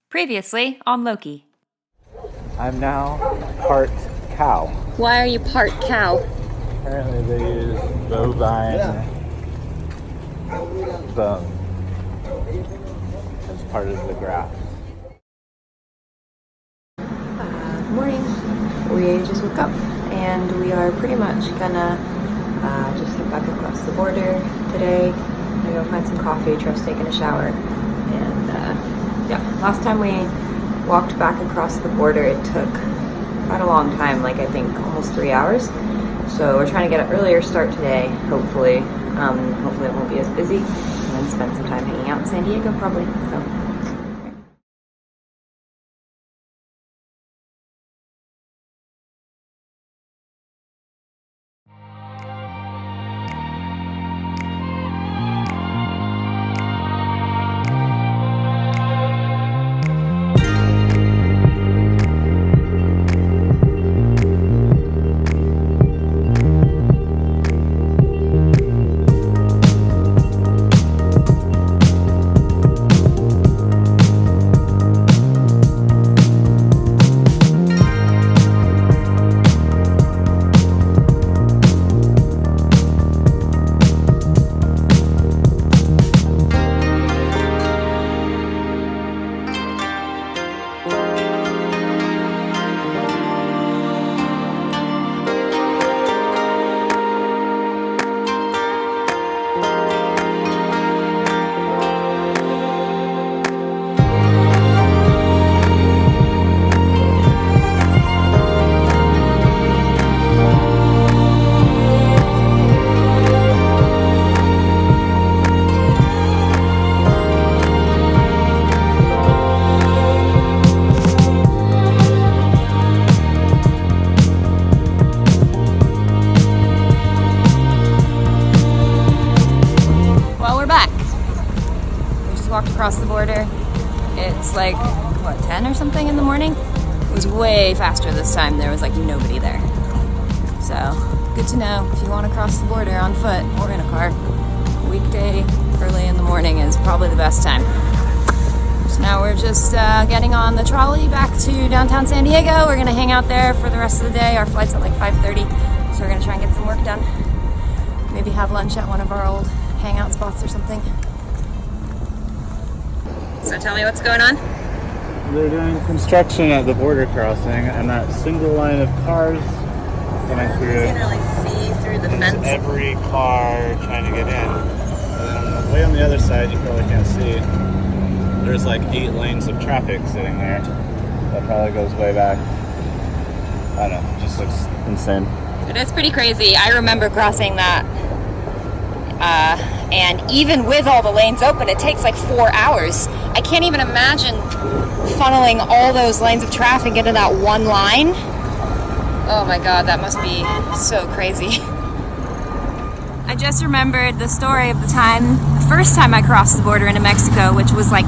Previously on Loki. I'm now part cow. Why are you part cow? Apparently they use bovine bone as part of the graft. Morning. We just woke up and we are pretty much gonna just head back across the border today. I'm gonna go find some coffee. Trev's taking a shower. And yeah, last time we walked back across the border, it took quite a long time, like I think almost 3 hours. So we're trying to get an earlier start today, hopefully. Hopefully it won't be as busy, and then spend some time hanging out in San Diego probably. So. Across the border. It's like, what, 10 or something in the morning? It was way faster this time. There was like nobody there. So, good to know. If you want to cross the border on foot or in a car, weekday early in the morning is probably the best time. So now we're just getting on the trolley back to downtown San Diego. We're going to hang out there for the rest of the day. Our flight's at like 5:30, so we're going to try and get some work done. Maybe have lunch at one of our old hangout spots or something. So tell me what's going on? They're doing construction at the border crossing, and that single line of cars coming through. You can really see through the fence. Every car trying to get in. And way on the other side, you probably can't see, there's like 8 lanes of traffic sitting there. That probably goes way back. I don't know, it just looks insane. It is pretty crazy. I remember crossing that. And even with all the lanes open, it takes like 4 hours. I can't even imagine funneling all those lanes of traffic into that one line. Oh my God, that must be so crazy. I just remembered the story of the first time I crossed the border into Mexico, which was like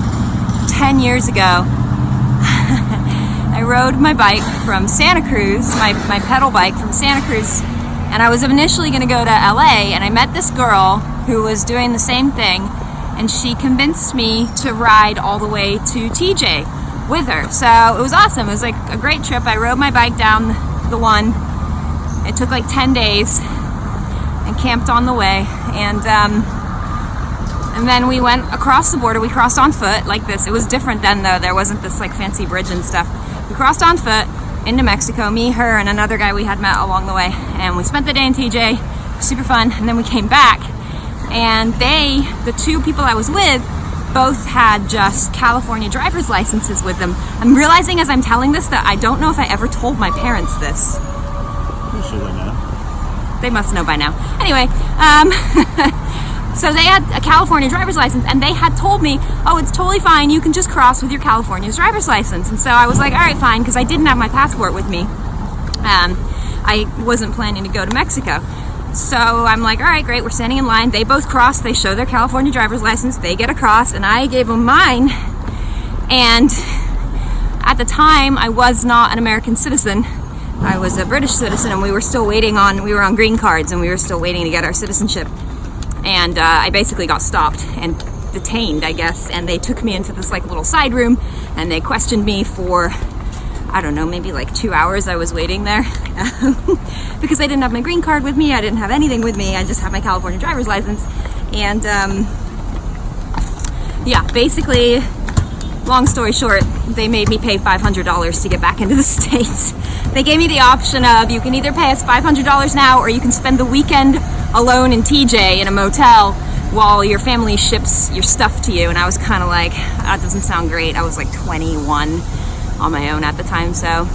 10 years ago. I rode my bike from Santa Cruz, my pedal bike from Santa Cruz, and I was initially going to go to LA, and I met this girl who was doing the same thing, and she convinced me to ride all the way to TJ with her. So it was awesome. It was like a great trip. I rode my bike down the one. It took like 10 days and camped on the way. And then we went across the border. We crossed on foot like this. It was different then though. There wasn't this like fancy bridge and stuff. We crossed on foot into Mexico, me, her, and another guy we had met along the way. And we spent the day in TJ, super fun. And then we came back, and the 2 people I was with, both had just California driver's licenses with them. I'm realizing as I'm telling this that I don't know if I ever told my parents this. I'm sure they know. They must know by now. Anyway, so they had a California driver's license, and they had told me, oh, it's totally fine, you can just cross with your California's driver's license. And so I was like, all right, fine, because I didn't have my passport with me. I wasn't planning to go to Mexico. So I'm like, all right, great, we're standing in line. They both cross, they show their California driver's license, they get across, and I gave them mine. And at the time, I was not an American citizen. I was a British citizen, and we were on green cards, and we were still waiting to get our citizenship. And I basically got stopped and detained, I guess, and they took me into this like little side room and they questioned me for, I don't know, maybe like 2 hours I was waiting there because I didn't have my green card with me. I didn't have anything with me. I just had my California driver's license. And yeah, basically, long story short, they made me pay $500 to get back into the States. They gave me the option of, you can either pay us $500 now or you can spend the weekend alone in TJ in a motel while your family ships your stuff to you. And I was kind of like, that doesn't sound great. I was like 21 on my own at the time. So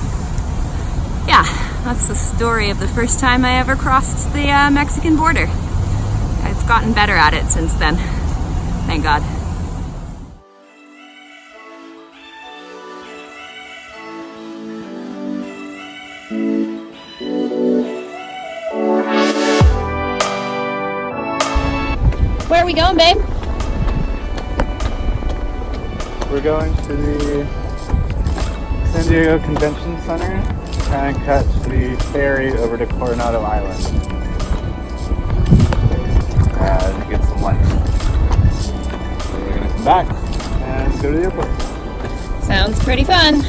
yeah, that's the story of the first time I ever crossed the Mexican border. I've gotten better at it since then. Thank God. Where are we going, babe? We're going to the San Diego Convention Center, try and catch the ferry over to Coronado Island to get some lunch. So we're gonna come back and go to the airport. Sounds pretty fun.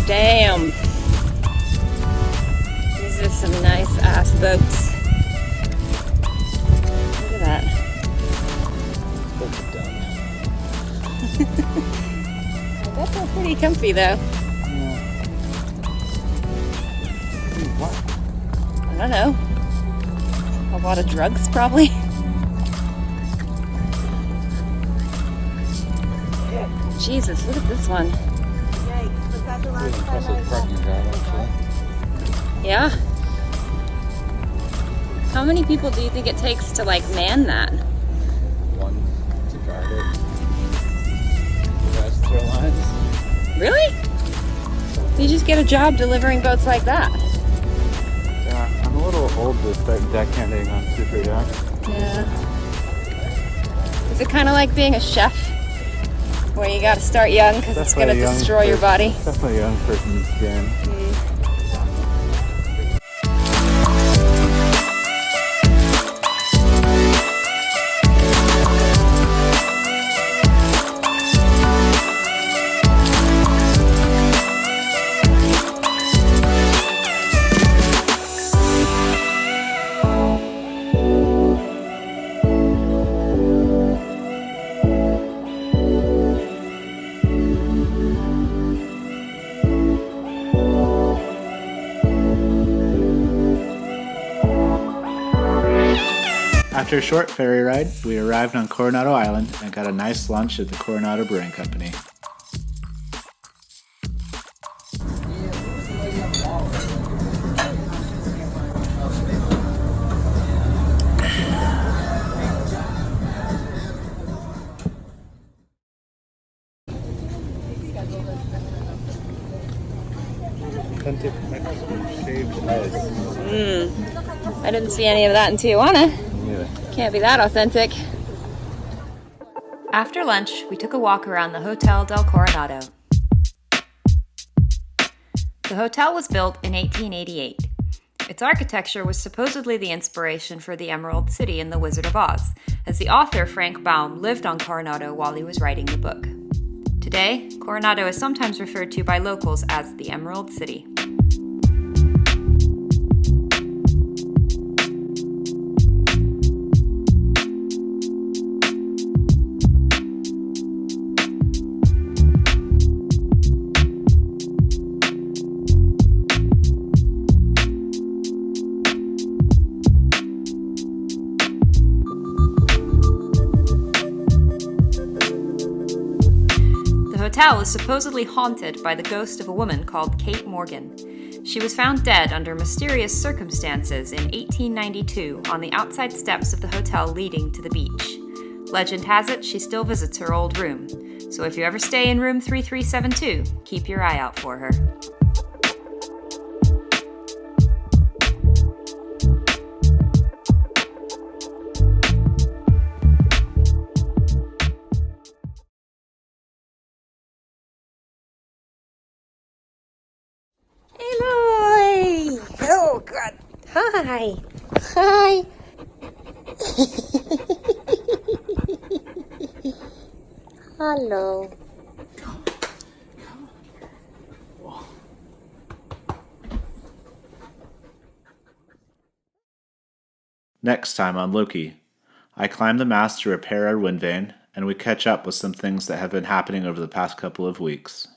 Damn. These are some nice ass boats. Look at that. I bet they're pretty comfy though. What? I don't know. A lot of drugs probably. Jesus, look at this one. Yeah. How many people do you think it takes to like man that? One to guard it. The rest throw lines. Really? You just get a job delivering boats like that. Yeah, I'm a little old to start deckhanding on super yachts. Yeah. Is it kind of like being a chef? Where you gotta start young because it's gonna destroy your body? Definitely a young person's game. After a short ferry ride, we arrived on Coronado Island and got a nice lunch at the Coronado Brewing Company. Authentic Mexican shaved ice. I didn't see any of that in Tijuana. Yeah. Can't be that authentic. After lunch, we took a walk around the Hotel del Coronado. The hotel was built in 1888. Its architecture was supposedly the inspiration for the Emerald City in The Wizard of Oz, as the author Frank Baum lived on Coronado while he was writing the book. Today, Coronado is sometimes referred to by locals as the Emerald City. The hotel is supposedly haunted by the ghost of a woman called Kate Morgan. She was found dead under mysterious circumstances in 1892 on the outside steps of the hotel leading to the beach. Legend has it she still visits her old room, so if you ever stay in room 3372, keep your eye out for her. Hi. Hi. Hello. Next time on Loki, I climb the mast to repair our wind vane, and we catch up with some things that have been happening over the past couple of weeks.